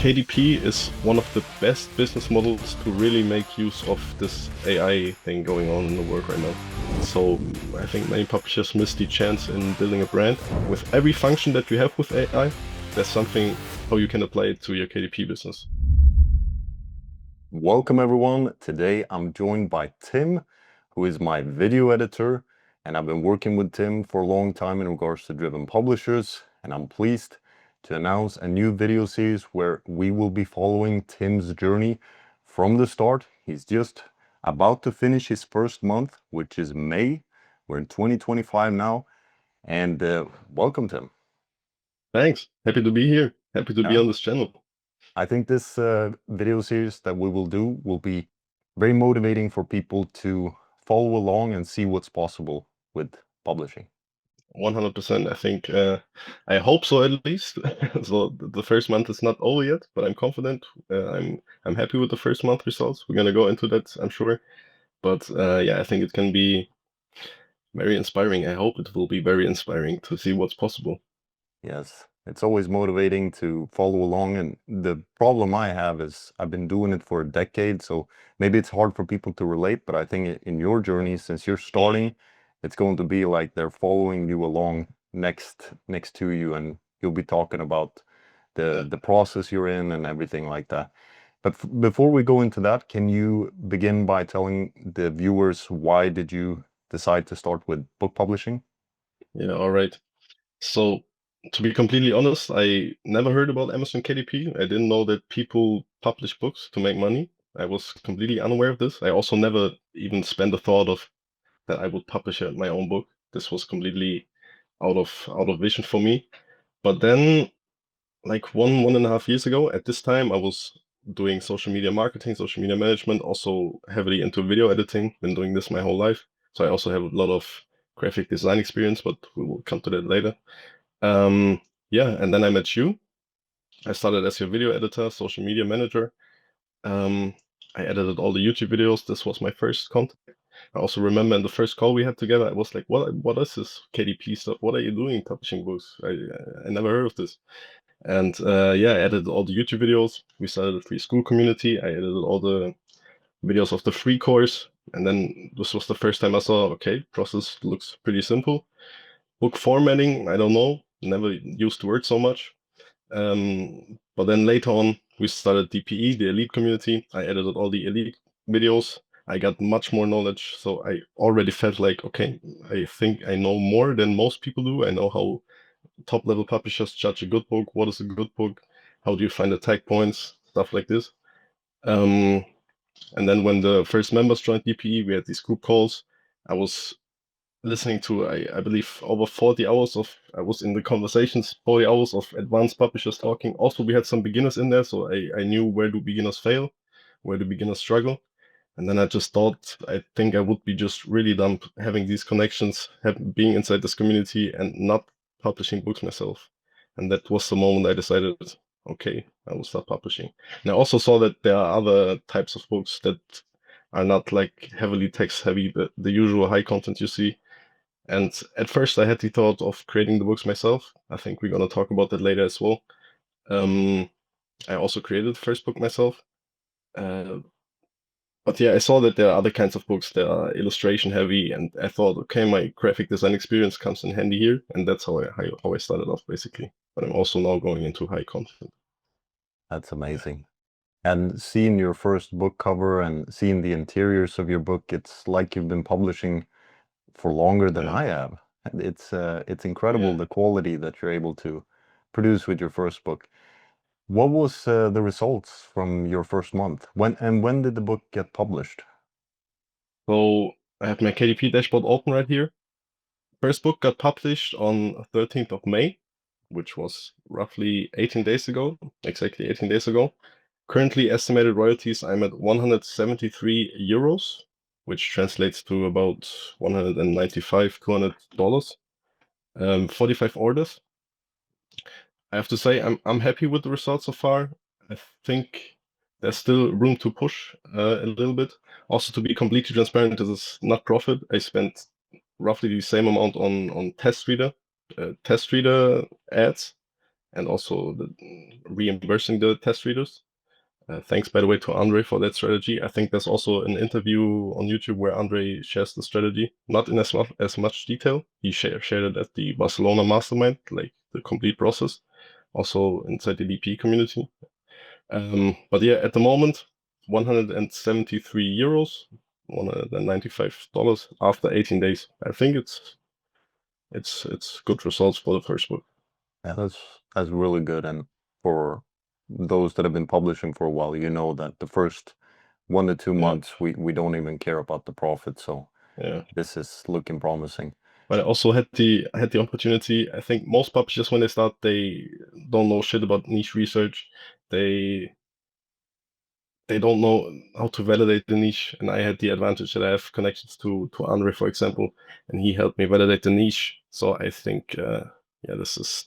KDP is one of the best business models to really make use of this AI thing going on in the world right now. So I think many publishers miss the chance in building a brand. With every function that you have with AI, there's something how you can apply it to your KDP business. Welcome everyone. Today I'm joined by Tim, who is my video editor, and I've been working with Tim for a long time in regards to driven publishers, and I'm pleased to announce a new video series where we will be following Tim's journey from the start. He's just about to finish his first month, which is May. We're in 2025 now, and welcome, Tim. Thanks. Happy to be here. Happy to be on this channel. I think this video series that we will do will be very motivating for people to follow along and see what's possible with publishing. 100%. I think, I hope so at least. So the first month is not over yet, but I'm confident. I'm happy with the first month results. We're gonna go into that, I'm sure. But yeah, I think it can be very inspiring. I hope it will be very inspiring to see what's possible. Yes, it's always motivating to follow along. And the problem I have is I've been doing it for a decade, so maybe it's hard for people to relate, but I think in your journey, since you're starting, it's going to be like they're following you along next to you, and you'll be talking about the process you're in and everything like that. But before we go into that, can you begin by telling the viewers why did you decide to start with book publishing? Yeah, all right. So to be completely honest, I never heard about Amazon KDP. I didn't know that people publish books to make money. I was completely unaware of this. I also never even spent a thought of that I would publish my own book. This was completely out of vision for me. But then, like 1.5 years ago, at this time, I was doing social media marketing, social media management, also heavily into video editing. Been doing this my whole life, so I also have a lot of graphic design experience. But we will come to that later. Yeah, and then I met you. I started as your video editor, social media manager. Um, I edited all the YouTube videos. This was my first contact. I also remember in the first call we had together, I was like, "What is this KDP stuff? What are you doing publishing books? I never heard of this." And yeah, I edited all the YouTube videos. We started a free Skool Community. I edited all the videos of the free course. And then this was the first time I saw, okay, process looks pretty simple. Book formatting, I don't know. Never used the word so much. But then later on, we started DPE, the elite community. I edited all the elite videos. I got much more knowledge. So I already felt like, okay, I think I know more than most people do. I know how top level publishers judge a good book. What is a good book? How do you find the tag points? Stuff like this. Um, and then when the first members joined DPE, we had these group calls. I was listening to, I believe, over 40 hours of, I was in the conversations, 40 hours of advanced publishers talking. Also, we had some beginners in there, so I knew where do beginners fail, where do beginners struggle. And then I just thought, I think I would be just really dumb having these connections, being inside this community and not publishing books myself. And that was the moment I decided, okay, I will start publishing. And I also saw that there are other types of books that are not like heavily text heavy, the usual high content you see. And at first, I had the thought of creating the books myself. I think we're going to talk about that later as well. I also created the first book myself. But yeah, I saw that there are other kinds of books that are illustration heavy, and I thought, okay, my graphic design experience comes in handy here, and that's how I started off basically. But I'm also now going into high content. That's amazing. And seeing your first book cover and seeing the interiors of your book, it's like you've been publishing for longer than Yeah. I have. And it's incredible Yeah. the quality that you're able to produce with your first book. What was the results from your first month? When did the book get published? So I have my KDP dashboard open right here. First book got published on 13th of May, which was roughly 18 days ago, exactly 18 days ago. Currently estimated royalties, I'm at 173 euros, which translates to about 195, $200. 45 orders. I have to say I'm happy with the results so far. I think there's still room to push a little bit. Also, to be completely transparent, this is not profit. I spent roughly the same amount on test reader ads, and also reimbursing the test readers. Thanks, by the way, to Andre for that strategy. I think there's also an interview on YouTube where Andre shares the strategy, not in as much detail. He shared it at the Barcelona Mastermind, like the complete process, also inside the DP community. But yeah, at the moment, 173 euros, $195 after 18 days. I think it's good results for the first book. Yeah, that's really good. And for those that have been publishing for a while, you know that the first 1 to 2 Yeah. months we don't even care about the profit. So Yeah. this is looking promising. But I also had the opportunity. I think most publishers, when they start, they don't know shit about niche research. They don't know how to validate the niche, and I had the advantage that I have connections to Andre, for example, and he helped me validate the niche. So I think, yeah, this is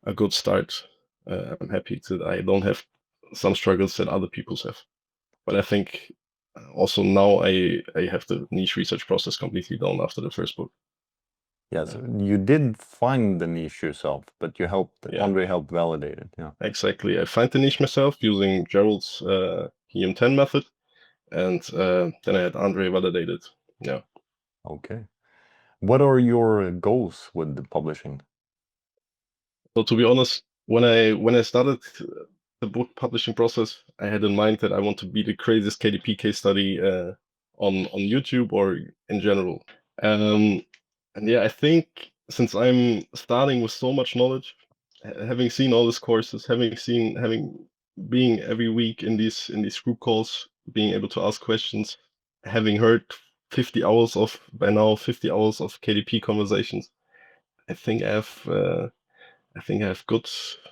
a good start. I'm happy that I don't have some struggles that other people have. But I think also now I have the niche research process completely done after the first book. Yes, you did find the niche yourself, but you helped, Yeah. Andre helped validate it. Yeah. Exactly. I find the niche myself using Gerald's Helium 10 method, and then I had Andre validate it. Yeah. Okay. What are your goals with the publishing? So to be honest, when I started the book publishing process, I had in mind that I want to be the craziest KDP case study on YouTube or in general. And yeah, I think since I'm starting with so much knowledge, having seen all these courses, having being every week in these group calls, being able to ask questions, having heard 50 hours of by now 50 hours of KDP conversations, I think I have good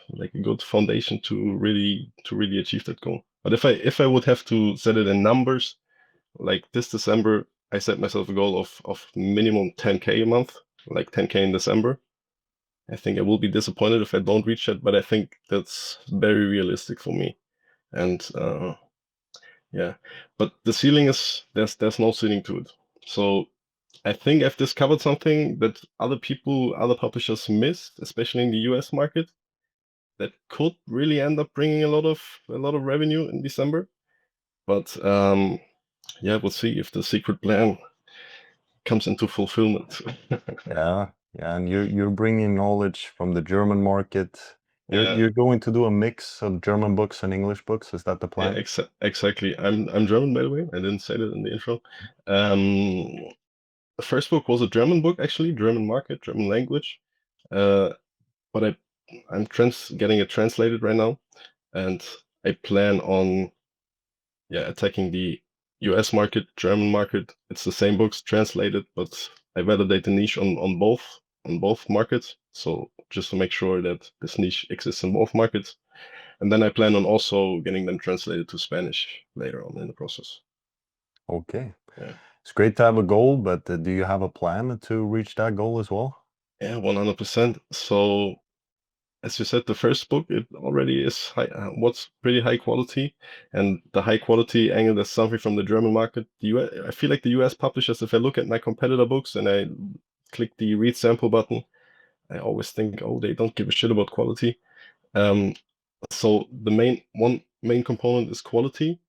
like a good foundation to really achieve that goal. But if I would have to set it in numbers, like this December, I set myself a goal of minimum 10K a month, like 10K in December. I think I will be disappointed if I don't reach that, but I think that's very realistic for me. And yeah, but the ceiling is there's no ceiling to it. So I think I've discovered something that other publishers missed, especially in the US market, that could really end up bringing a lot of revenue in December. But yeah, we'll see if the secret plan comes into fulfillment. Yeah, yeah, and you're bringing knowledge from the German market. Yeah, You're going to do a mix of German books and English books. Is that the yeah, plan? exactly. I'm German, by the way. I didn't say that in the intro. Um, the first book was a German book, actually, German market, German language. Uh, but I'm getting it translated right now, and I plan on attacking the US market, German market. It's the same books translated, but I validate the niche on both markets. So just to make sure that this niche exists in both markets. And then I plan on also getting them translated to Spanish later on in the process. Okay. Yeah. It's great to have a goal, but do you have a plan to reach that goal as well? Yeah, 100%. So as you said, the first book, it already is what's pretty high quality, and the high quality angle is something from the German market. I feel like the US publishers, if I look at my competitor books and I click the read sample button, I always think, oh, they don't give a shit about quality. So the one main component is quality,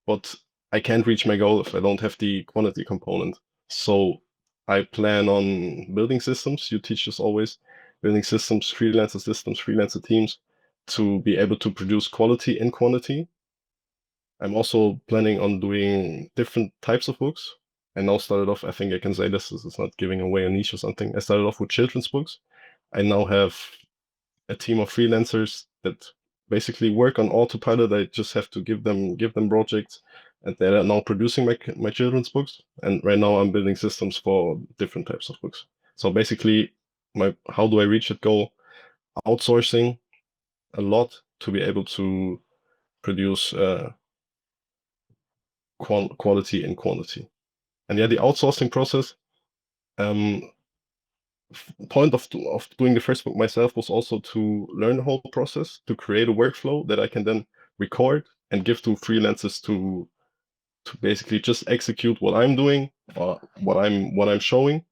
but I can't reach my goal if I don't have the quantity component. So I plan on building systems. You teach us always building systems, freelancer teams to be able to produce quality in quantity. I'm also planning on doing different types of books. I now started off, I think I can say this is not giving away a niche or something. I started off with children's books. I now have a team of freelancers that basically work on autopilot. I just have to give them projects, and they are now producing my children's books. And right now I'm building systems for different types of books. So basically, how do I reach that goal? Outsourcing a lot to be able to produce quality and quantity. And yeah, the outsourcing process. Um, Point of doing the first book myself was also to learn the whole process, to create a workflow that I can then record and give to freelancers to basically just execute what I'm doing or what I'm showing.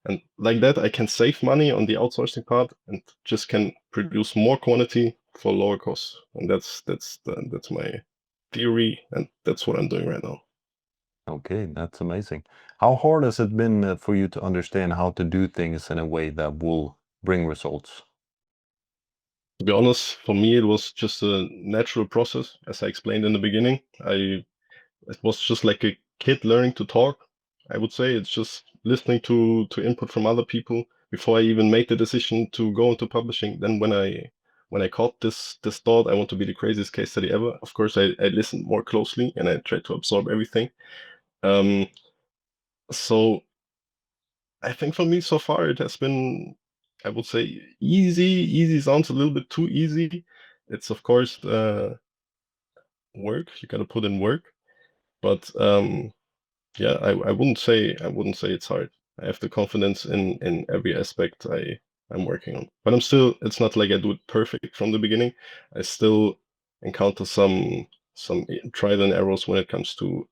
And like that, I can save money on the outsourcing part and just can produce more quantity for lower costs. And that's my theory, and that's what I'm doing right now. Okay, that's amazing. How hard has it been for you to understand how to do things in a way that will bring results? To be honest, for me, it was just a natural process, as I explained in the beginning. It was just like a kid learning to talk. I would say it's just listening to input from other people before I even made the decision to go into publishing. Then when I caught this thought, I want to be the craziest case study ever. Of course, I listened more closely and I tried to absorb everything. Um, so I think for me so far it has been, I would say, easy. Easy sounds a little bit too easy. It's of course work. You gotta put in work, but yeah, I wouldn't say it's hard. I have the confidence in every aspect I'm working on. But it's not like I do it perfect from the beginning. I still encounter some trial and errors when it comes to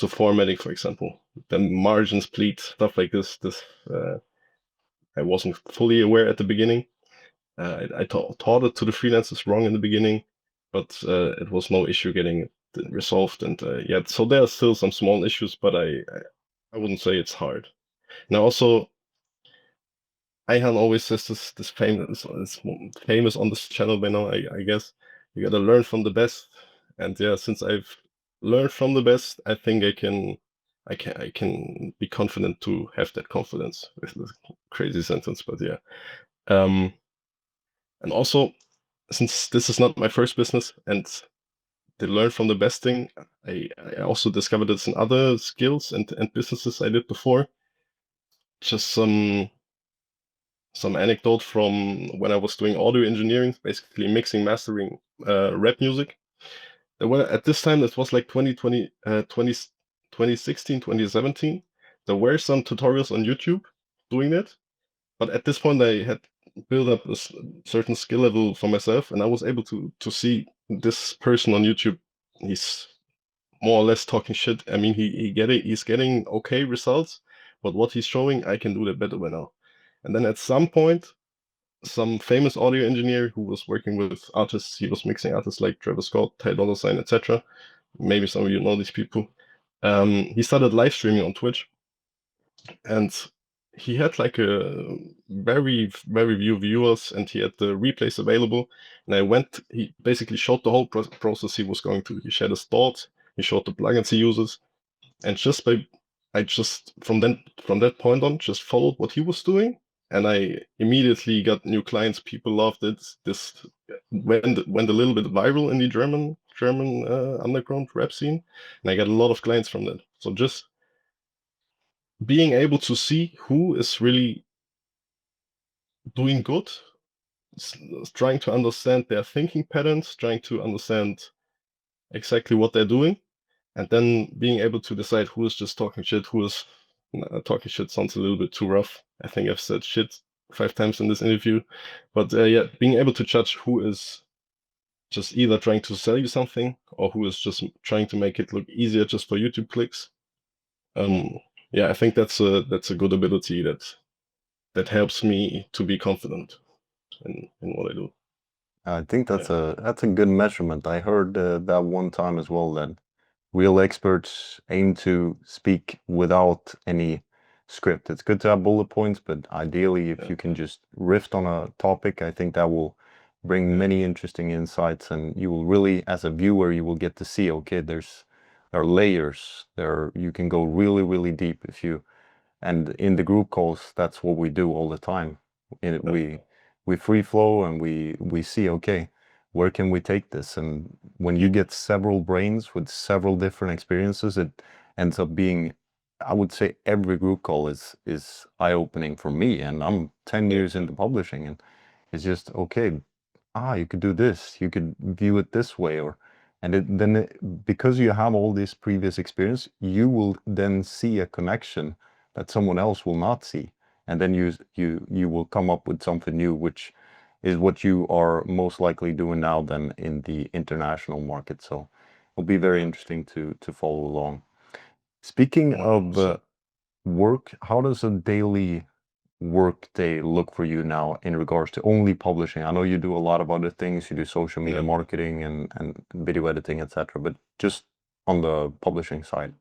formatting, for example. The margins pleat, stuff like this. Uh, I wasn't fully aware at the beginning. I taught it to the freelancers wrong in the beginning, but it was no issue getting it resolved. And yeah, so there are still some small issues, but I wouldn't say it's hard. Now also, Ayhan always says this famous on this channel by now. I guess you gotta learn from the best. And yeah, since I've learned from the best, I think I can be confident to have that confidence. With this crazy sentence, but yeah. Um, and also, since this is not my first business and to learn from the best thing, I also discovered this in other skills and businesses I did before. Just some anecdote from when I was doing audio engineering, basically mixing, mastering rap music. There were at this time, it was like 2016, 2017. There were some tutorials on YouTube doing that, but at this point I had built up a certain skill level for myself, and I was able to see this person on YouTube. He's more or less talking shit. I mean, he's getting okay results, but what he's showing, I can do that better by now. And then at some point, some famous audio engineer who was working with artists, he was mixing artists like Travis Scott, Ty Dolla $ign, etc. Maybe some of you know these people. He started live streaming on Twitch, and he had like a very few viewers, and he had the replays available. And he basically showed the whole process he was going through. He shared his thoughts, he showed the plugins he uses, and I just from that point on just followed what he was doing, and I immediately got new clients. People loved it. This went a little bit viral in the German underground rap scene, and I got a lot of clients from that. So just being able to see who is really doing good, trying to understand their thinking patterns, trying to understand exactly what they're doing, and then being able to decide who is just talking shit, who is talking shit sounds a little bit too rough. I think I've said shit 5 times in this interview, but yeah, being able to judge who is just either trying to sell you something or who is just trying to make it look easier just for YouTube clicks. Yeah, I think that's a good ability that helps me to be confident in what I do. I think Yeah, that's a good measurement. I heard that one time as well that real experts aim to speak without any script. It's good to have bullet points, but ideally, if yeah, you can just riff on a topic, I think that will bring yeah, many interesting insights, and you will really, as a viewer, you will get to see, okay, there are layers. You can go really, really deep if you, and in the group calls, that's what we do all the time. In it, yeah, we free flow and we see, okay, where can we take this? And when you get several brains with several different experiences, it ends up being, I would say, every group call is eye-opening for me. And I'm 10 yeah, years into publishing, and it's just, okay, you could do this, you could view it this way, or because you have all this previous experience, you will then see a connection that someone else will not see, and then you will come up with something new, which is what you are most likely doing now than in the international market. So it'll be very yeah, interesting to follow along. Speaking of 100%. work, how does a daily work day look for you now in regards to only publishing? I know you do a lot of other things. You do social media Yeah. marketing and video editing, etc. But just on the publishing side.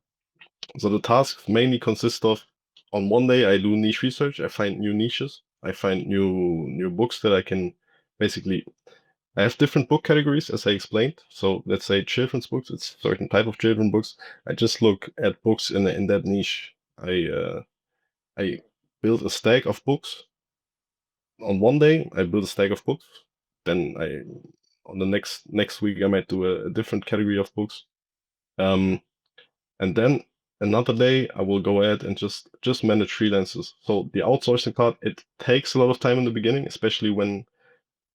So the tasks mainly consist of, on one day I do niche research. I find new niches. I find new books that I can basically. I have different book categories, as I explained. So let's say children's books. It's a certain type of children books. I just look at books in that niche. I build a stack of books. On one day, I build a stack of books. Then on the next week, I might do a different category of books. And then another day, I will go ahead and just manage freelancers. So the outsourcing part, it takes a lot of time in the beginning, especially when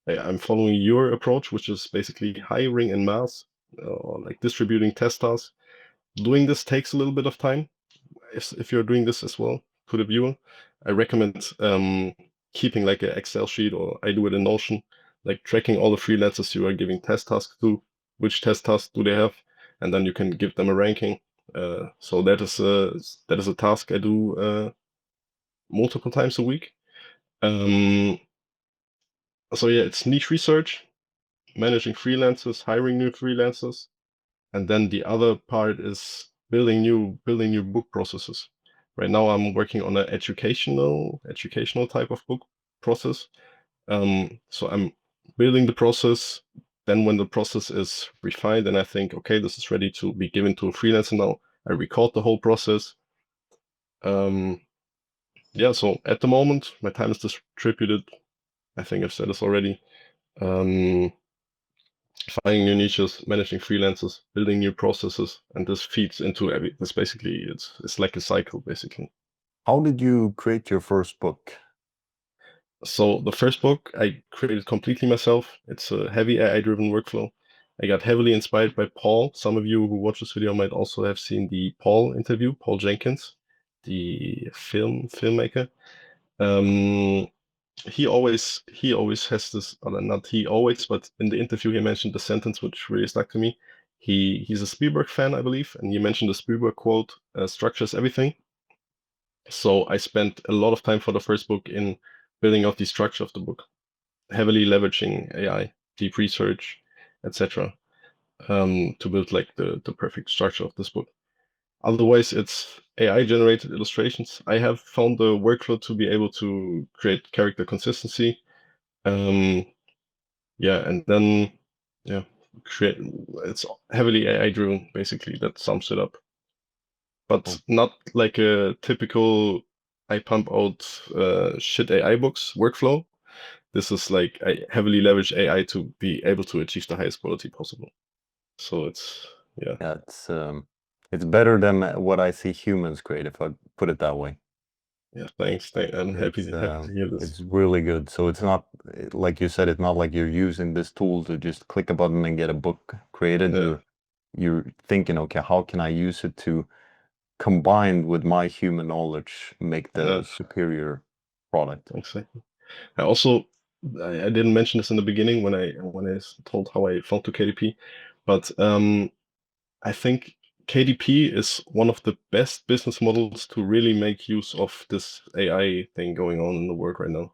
I'm following your approach, which is basically hiring en masse, or like distributing test tasks. Doing this takes a little bit of time. If you're doing this as well to the viewer, I recommend keeping like an Excel sheet, or I do it in Notion, like tracking all the freelancers you are giving test tasks to, which test tasks do they have, and then you can give them a ranking. So that is a task I do multiple times a week. So yeah, it's niche research, managing freelancers, hiring new freelancers, and then the other part is building new book processes. Right now, I'm working on an educational type of book process. So I'm building the process. Then when the process is refined and I think, okay, this is ready to be given to a freelancer now, I record the whole process. Yeah, so at the moment, my time is distributed. I think I've said this already. Um, Finding new niches, managing freelancers, building new processes, and this feeds into every. This basically it's like a cycle basically. How did you create your first book? So the first book I created completely myself. It's a heavy AI-driven workflow. I got heavily inspired by Paul. Some of you who watch this video might also have seen the Paul interview, Paul Jenkins, the filmmaker. Um, he always has this, or not he always, but in the interview he mentioned the sentence which really stuck to me. He's a Spielberg fan, I believe, and you mentioned the Spielberg quote, "Structure is everything." So I spent a lot of time for the first book in building out the structure of the book, heavily leveraging AI, deep research, etc., to build like the perfect structure of this book. Otherwise, it's AI generated illustrations. I have found the workflow to be able to create character consistency. Um, Yeah, and then yeah, create. It's heavily AI driven, basically. That sums it up. But not like a typical I pump out shit AI books workflow. This is like I heavily leverage AI to be able to achieve the highest quality possible. So yeah, Yeah, it's better than what I see humans create, if I put it that way. yeah. Thanks. I'm happy It's happy to hear this. it's really good. So it's not like you said, it's not like you're using this tool to just click a button and get a book created. Yeah, You're thinking, okay, how can I use it to combine with my human knowledge, make the yeah. superior product? Exactly. I also I didn't mention this in the beginning when I told how I found to KDP, but I think KDP is one of the best business models to really make use of this AI thing going on in the world right now.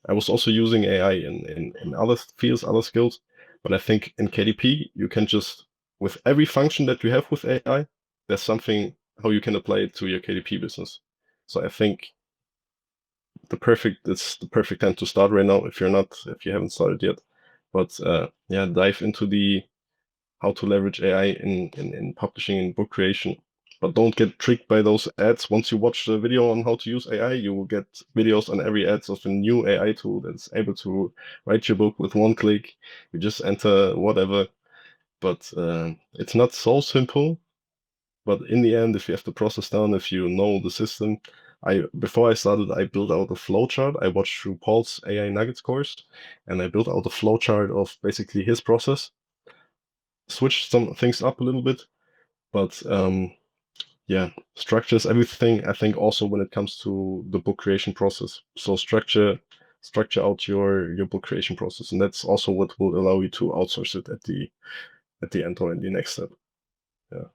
I was also using AI in other fields, other skills, but I think in KDP, you can just, with every function that you have with AI, there's something how you can apply it to your KDP business. So I think it's the perfect time to start right now if you haven't started yet. But yeah, dive into the how to leverage AI in publishing and book creation. But don't get tricked by those ads. Once you watch the video on how to use AI, you will get videos on every ads of a new AI tool that's able to write your book with one click. You just enter whatever. But it's not so simple. But in the end, if you have the process down, if you know the system, before I started, I built out a flowchart. I watched through Paul's AI Nuggets course, and I built out a flowchart of basically his process. Switched some things up a little bit, but yeah, structure is everything. I think also when it comes to the book creation process. So structure out your book creation process, and that's also what will allow you to outsource it at the end or in the next step. Yeah,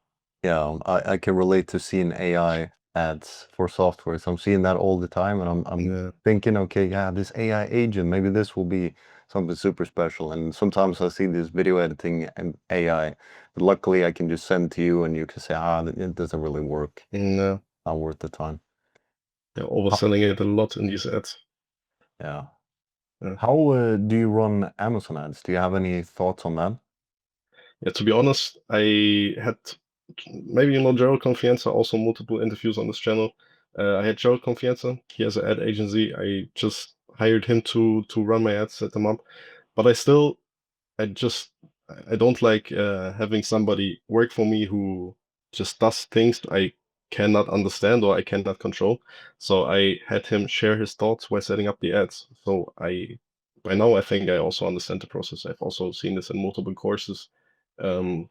Yeah, I can relate to seeing AI ads for software. So I'm seeing that all the time, and I'm Yeah. thinking, okay, yeah, this AI agent, maybe this will be something super special. And sometimes I see this video editing and AI, but luckily I can just send to you, and you can say, it doesn't really work. No. Not worth the time. They're overselling it a lot in these ads. Yeah. Yeah. How do you run Amazon ads? Do you have any thoughts on that? Yeah, to be honest, I had maybe you know Gerald Confianza, also multiple interviews on this channel. I had Gerald Confianza. He has an ad agency. I just hired him to run my ads, set them up. But I just I don't like having somebody work for me who just does things I cannot understand or I cannot control. So I had him share his thoughts while setting up the ads. So by now I think I also understand the process. I've also seen this in multiple courses. Um,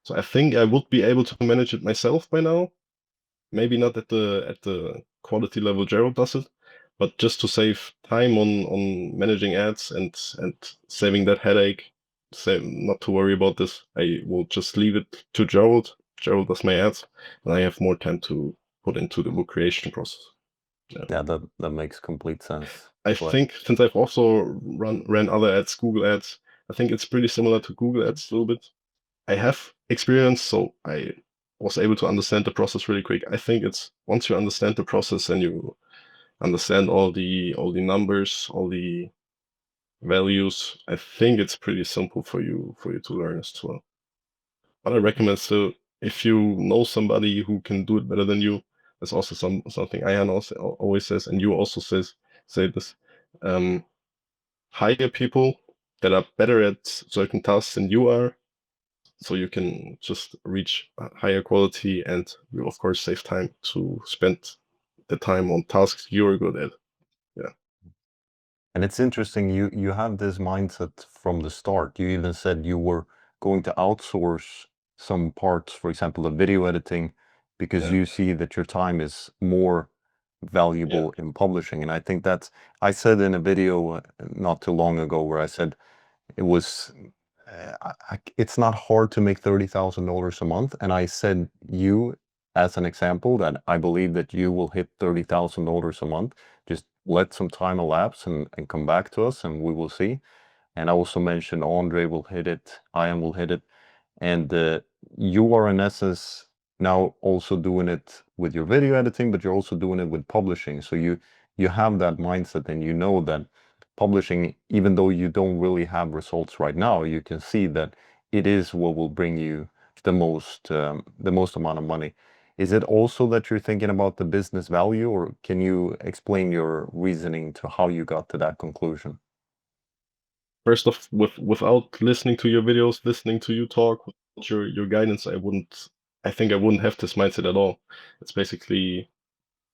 so I think I would be able to manage it myself by now. Maybe not at the quality level Gerald does it, but just to save time on managing ads and saving that headache, say not to worry about this. I will just leave it to Gerald. Gerald does my ads, and I have more time to put into the book creation process. Yeah. Yeah, that makes complete sense. I But think since I've also ran other ads, Google ads, I think it's pretty similar to Google ads a little bit. I have experience, so I was able to understand the process really quick. I think it's once you understand the process and you understand all the numbers, all the values, I think it's pretty simple for you to learn as well. But I recommend still if you know somebody who can do it better than you, that's also something Ayan also always says, and you also say this. Um, hire people that are better at certain tasks than you are, so you can just reach a higher quality and you of course save time to spend the time on tasks you're good at. Yeah. and it's interesting, you have this mindset from the start. You even said you were going to outsource some parts, for example, the video editing, because Yeah. you see that your time is more Yeah. valuable in publishing. And I think that's, I said in a video not too long ago where I said it was it's not hard to make $30,000 a month. And I said you as an example that I believe that you will hit $30,000 a month. Just let some time elapse and come back to us and we will see. And I also mentioned Andre will hit it, Ian will hit it. And you are in essence now also doing it with your video editing, but you're also doing it with publishing. So you have that mindset and you know that publishing, even though you don't really have results right now, you can see that it is what will bring you the most amount of money. Is it also that you're thinking about the business value, or can you explain your reasoning to how you got to that conclusion? First off, without listening to your videos, listening to you talk, without your guidance, I think I wouldn't have this mindset at all. It's basically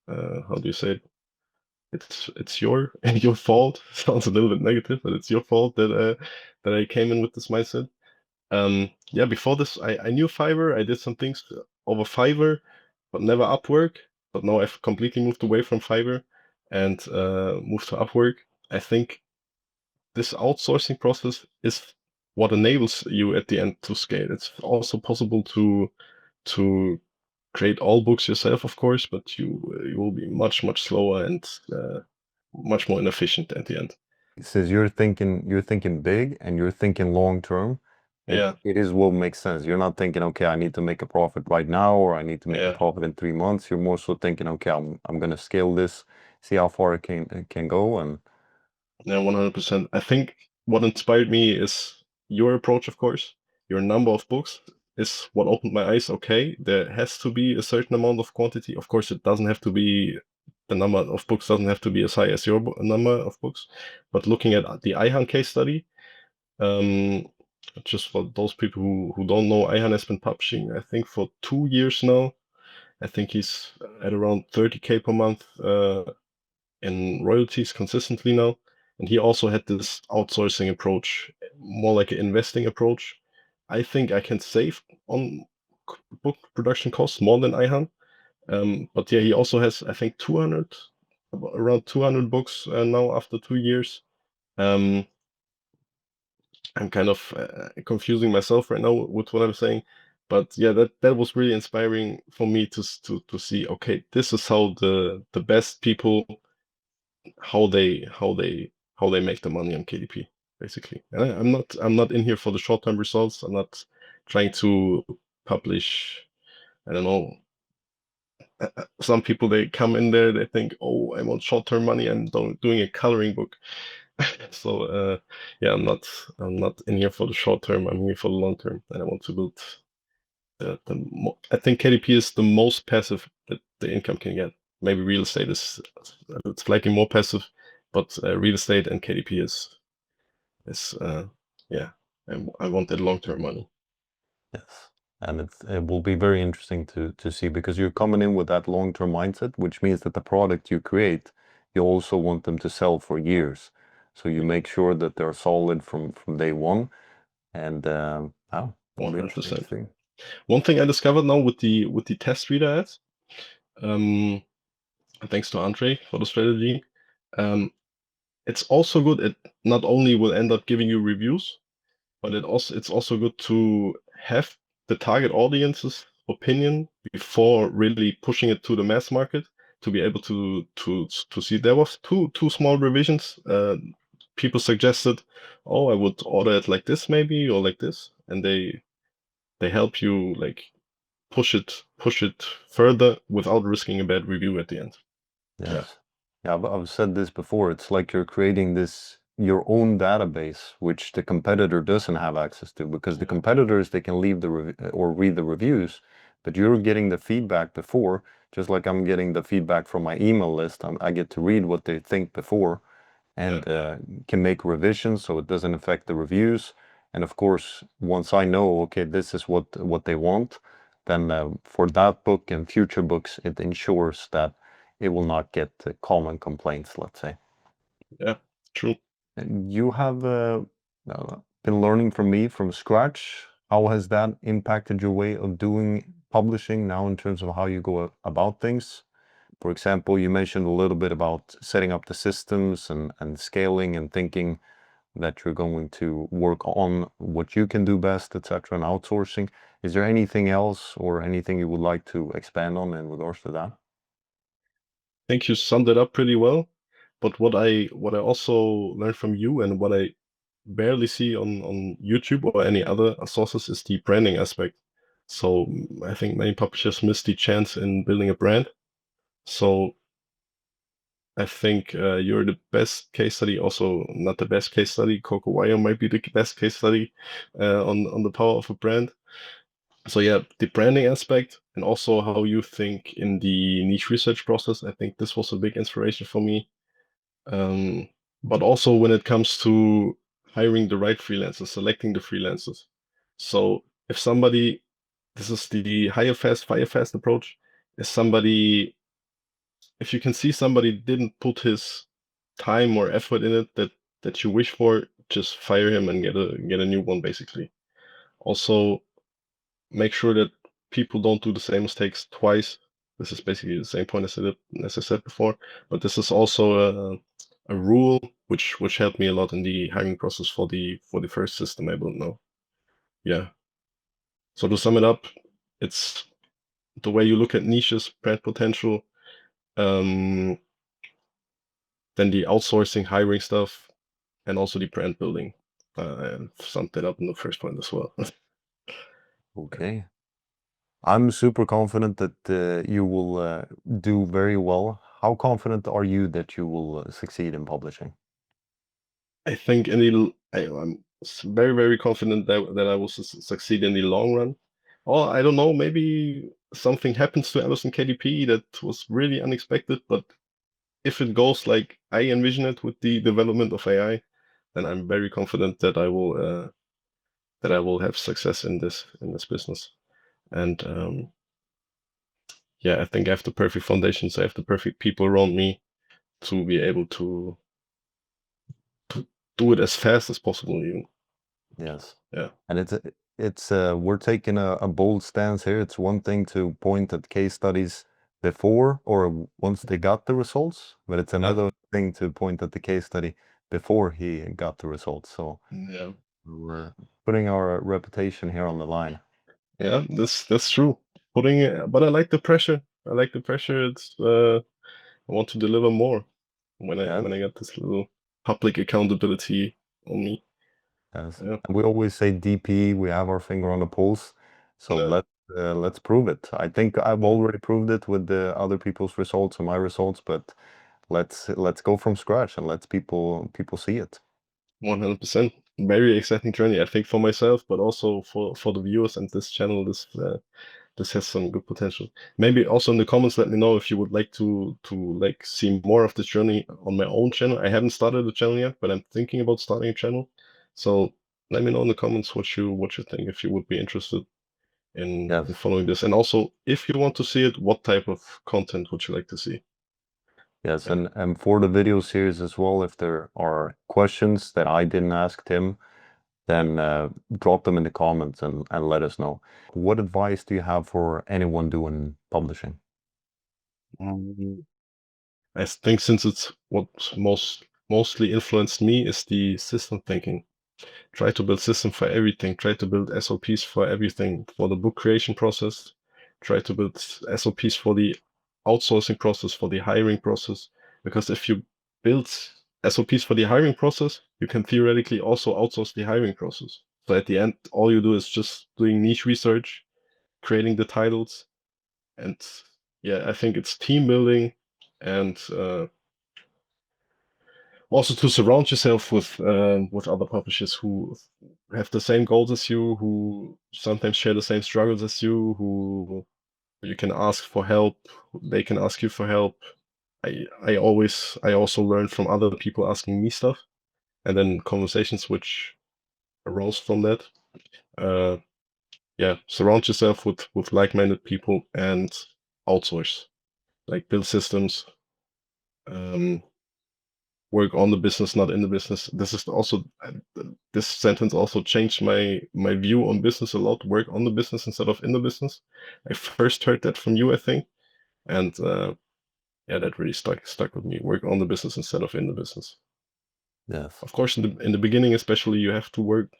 how do you say it? It's your your fault. Sounds a little bit negative, but it's your fault that I came in with this mindset. Yeah, before this, I knew Fiverr. I did some things over Fiverr, but never Upwork. But now I've completely moved away from Fiverr and moved to Upwork. I think this outsourcing process is what enables you at the end to scale. It's also possible to create all books yourself, of course, but you will be much slower and much more inefficient at the end. Says you're thinking big and you're thinking long term. Yeah, It is what makes sense. You're not thinking, okay, I need to make a profit right now, or I need to make a yeah. profit in 3 months. You're more so thinking, okay, I'm gonna scale this, see how far it can go, and Yeah, 100%. I think what inspired me is your approach, of course. Your number of books is what opened my eyes. Okay, there has to be a certain amount of quantity. Of course, it doesn't have to be, the number of books doesn't have to be as high as your number of books. But looking at the Ayhan case study, um, just for those people who don't know, Ayhan has been publishing, I think, for 2 years now. I think he's at around 30K per month. In royalties consistently now. And he also had this outsourcing approach, more like an investing approach. I think I can save on book production costs more than Ihan. But yeah, he also has, I think, around 200 books now after 2 years. Um, I'm kind of confusing myself right now with what I'm saying. But yeah, that was really inspiring for me to see, okay, this is how the best people, how they make the money on KDP, basically. And I'm not in here for the short-term results. I'm not trying to publish, I don't know. Some people, they come in there, they think, oh, I want short-term money, I'm doing a coloring book. So yeah, I'm not in here for the short term. I'm here for the long term, and I want to build I think KDP is the most passive that the income can get. Maybe real estate is it's slightly more passive, but real estate and KDP is yeah. I want that long term money. Yes. And it will be very interesting to see, because you're coming in with that long-term mindset, which means that the product you create, you also want them to sell for years. So you make sure that they're solid from day one. And wow, will be 100%. interesting. One thing I discovered now with the test reader ads, um, thanks to Andre for the strategy, it's also good. It not only will end up giving you reviews, but it's also good to have the target audience's opinion before really pushing it to the mass market, to be able to see. There was two small revisions. People suggested, oh, I would order it like this maybe, or like this, and they help you like push it further without risking a bad review at the end. Yeah, Yes. Yeah, I've said this before. It's like you're creating your own database, which the competitor doesn't have access to, because the competitors, they can leave or read the reviews, but you're getting the feedback before, just like I'm getting the feedback from my email list. I get to read what they think before, yeah, and can make revisions so it doesn't affect the reviews. And of course, once I know, okay, this is what they want, then for that book and future books, it ensures that it will not get common complaints, let's say. yeah, true. And you have been learning from me from scratch. How has that impacted your way of doing publishing now in terms of how you go about things? For example, you mentioned a little bit about setting up the systems and scaling and thinking that you're going to work on what you can do best, etc., and outsourcing. Is there anything else or anything you would like to expand on in regards to that? I think you summed it up pretty well. But what I also learned from you, and what I barely see on YouTube or any other sources, is the branding aspect. So I think many publishers miss the chance in building a brand. So I think you're the best case study. Also, not the best case study. Coco Wire might be the best case study on the power of a brand. So yeah, the branding aspect, and also how you think in the niche research process. I think this was a big inspiration for me. Um, but also when it comes to hiring the right freelancers, selecting the freelancers. So if somebody, this is the hire fast, fire fast approach. Is somebody, if you can see somebody didn't put his time or effort in it that you wish for, just fire him and get a new one, basically. Also, make sure that people don't do the same mistakes twice. This is basically the same point as I said before, but this is also a rule which helped me a lot in the hiring process for the first system I built now. Yeah. So to sum it up, it's the way you look at niches, brand potential, um, then the outsourcing, hiring stuff, and also the brand building. And summed that up in the first point as well. Okay. I'm super confident that you will do very well. How confident are you that you will succeed in publishing? I think I'm very, very confident that I will succeed in the long run. Or I don't know, maybe something happens to Amazon KDP that was really unexpected, but if it goes like I envision it with the development of AI, then I'm very confident that I will have success in this business. And yeah, I think I have the perfect foundations. I have the perfect people around me to be able to do it as fast as possible, even. Yes. Yeah. And it's we're taking a bold stance here. It's one thing to point at case studies before or once they got the results, but it's Yeah. another thing to point at the case study before he got the results. So Yeah. we're putting our reputation here on the line. Yeah, that's true. But I like the pressure. I like the pressure. I want to deliver more Yeah. when I get this little public accountability on me. Yes. Yeah. And we always say DP, we have our finger on the pulse. So Yeah. let's prove it. I think I've already proved it with the other people's results and my results, but let's go from scratch and let's people see it. 100%. Very exciting journey, I think, for myself, but also for the viewers and this channel. This has some good potential. Maybe also in the comments, let me know if you would like to like see more of this journey on my own channel. I haven't started a channel yet, but I'm thinking about starting a channel. So let me know in the comments what you think, if you would be interested in Yes. following this. And also, if you want to see it, what type of content would you like to see? Yes, Yeah. and for the video series as well, if there are questions that I didn't ask Tim, then drop them in the comments and let us know. What advice do you have for anyone doing publishing? Mm, I think since it's what mostly influenced me is the system thinking. Try to build system for everything. Try to build SOPs for everything, for the book creation process. Try to build SOPs for the outsourcing process, for the hiring process. Because if you build SOPs for the hiring process, you can theoretically also outsource the hiring process. So at the end, all you do is just doing niche research, creating the titles, and yeah, I think it's team building and also to surround yourself with other publishers who have the same goals as you, who sometimes share the same struggles as you, who you can ask for help, they can ask you for help. I also learn from other people asking me stuff, and then conversations which arose from that. Uh, yeah, surround yourself with like-minded people and outsource, like build systems. Um, Work on the business, not in the business. This is also this sentence also changed my view on business a lot. Work on the business instead of in the business. I first heard that from you, I think, and yeah, that really stuck with me. Work on the business instead of in the business. Yes. Of course, in the beginning, especially, you have to work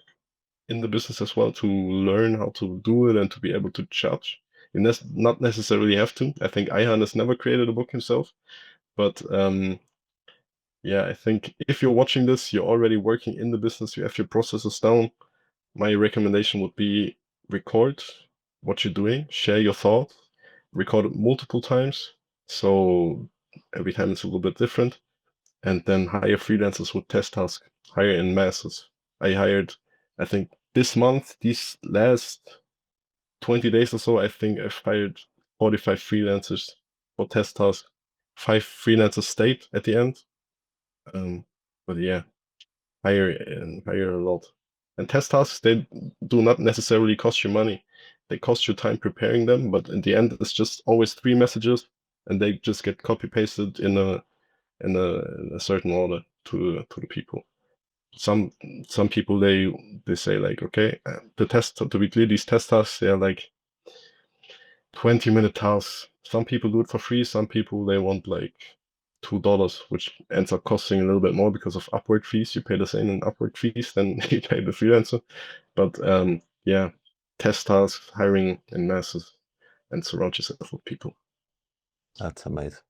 in the business as well to learn how to do it and to be able to judge. You not necessarily have to. I think Ihan has never created a book himself, but yeah, I think if you're watching this, you're already working in the business, you have your processes down. My recommendation would be record what you're doing, share your thoughts, record it multiple times. So every time it's a little bit different. And then hire freelancers with test tasks, hire in masses. I hired, I think this month, these last 20 days or so, I think I've hired 45 freelancers for test tasks. 5 freelancers stayed at the end. But yeah, hire a lot. And test tasks, they do not necessarily cost you money. They cost you time preparing them, but in the end, it's just always 3 messages, and they just get copy pasted in a certain order to the people. Some some people they say like, okay, the test to be clear, these test tasks they are like 20-minute tasks. Some people do it for free. Some people they want like $2, which ends up costing a little bit more because of Upwork fees. You pay the same in Upwork fees than you pay the freelancer. But yeah, test tasks, hiring in masses, and surround yourself with people. That's amazing.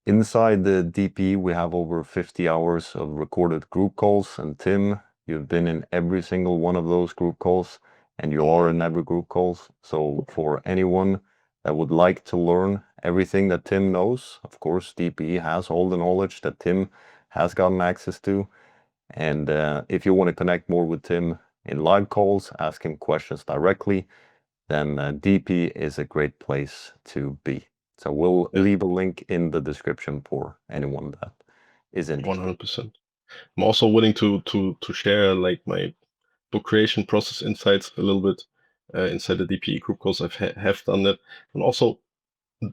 Inside the DP, we have over 50 hours of recorded group calls. And Tim, you've been in every single one of those group calls, and you are in every group calls. So for anyone that would like to learn everything that Tim knows, of course, DP has all the knowledge that Tim has gotten access to. And if you want to connect more with Tim in live calls, ask him questions directly, then DP is a great place to be. So we'll Yeah, leave a link in the description for anyone that is interested. 100%. I'm also willing to share like my book creation process insights a little bit inside the DPE group because have done that. And also,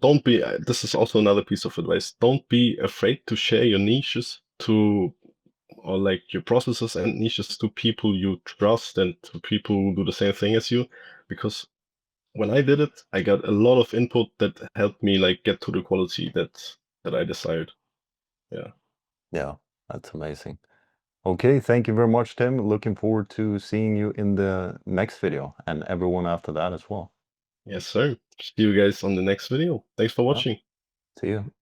don't be, this is also another piece of advice. Don't be afraid to share your niches or like your processes and niches to people you trust and to people who do the same thing as you. Because when I did it, I got a lot of input that helped me like get to the quality that I desired. Yeah. Yeah, that's amazing. Okay, thank you very much, Tim. Looking forward to seeing you in the next video and everyone after that as well. Yes, sir. See you guys on the next video. Thanks for Yeah, watching. see you.